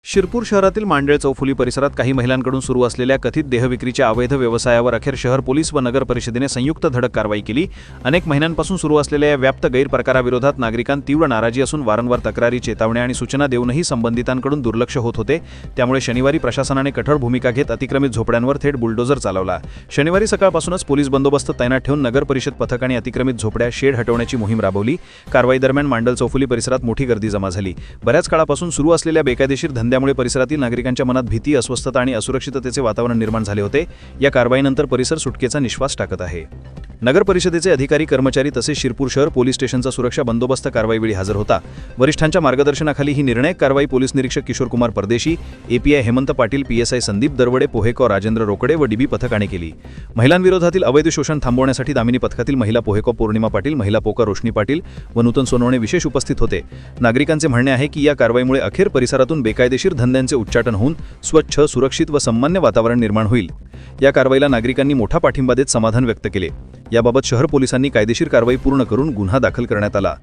शिरपूर शहरातील मांडळ चौफुली परिसरात काही महिलांकडून सुरू असलेल्या कथित देहविक्रीच्या अवैध व्यवसायावर अखेर शहर पोलीस व नगर परिषदेने संयुक्त धडक कारवाई केली। अनेक महिन्यांपासून सुरू असलेल्या या व्याप्त गैरप्रकाराविरोधात नागरिकांत तीव्र नाराजी असून वारंवार तक्रारी, चेतावण्या आणि सूचना देऊनही संबंधितांकडून दुर्लक्ष होत होते। त्यामुळे शनिवारी प्रशासनाने कठोर भूमिका घेत अतिक्रमित झोपड्यांवर थेट बुलडोजर चालवला। शनिवारी सकाळपासूनच पोलीस बंदोबस्त तैनात ठेवून नगर परिषद पथकाने अतिक्रमित झोपड्या, शेड हटवण्याची मोहीम राबवली। कारवाई दरम्यान मांडल चौफुली परिसरात मोठी गर्दी जमा झाली। बऱ्याच काळापासून सुरू असलेल्या बेकायदेशीर धंद्यामुळे परिसरातील नागरिकांच्या मनात भीती, अस्वस्थता आणि असुरक्षिततेचे वातावरण निर्माण झाले होते। या कारवाईनंतर परिसर सुटकेचा निश्वास टाकत आहे। नगर परिषदेचे अधिकारी, कर्मचारी तसेच शिरपूर शहर पोलीस स्टेशनचा सुरक्षा बंदोबस्त कारवाईवेळी हजर होता। वरिष्ठांच्या मार्गदर्शनाखाली ही निर्णायक कारवाई पोलीस निरीक्षक किशोर कुमार परदेशी, एपीआय हेमंत पाटील, पीएसआय संदीप दरवडे, पोहेकॉ राजेंद्र रोकडे व डीबी पथकाने केली। महिलांविरोधातील अवैध शोषण थांबवण्यासाठी दामिनी पथकातील महिला पोहेकॉ पौर्णिमा पाटील, महिला पोका रोशनी पाटील व नूतन सोनवणे विशेष उपस्थित होते। नागरिकांचे म्हणणे आहे की या कारवाईमुळे अखेर परिसरातून बेकायदेशीर धंद्यांचे उच्चाटन होऊन स्वच्छ, सुरक्षित व सन्मान्य वातावरण निर्माण होईल। या कारवाईला नागरिकांनी मोठा पाठिंबा देत समाधान व्यक्त केले। याबाबत शहर पोलिसांनी कायदेशीर कारवाई पूर्ण करून गुन्हा दाखल करण्यात आला।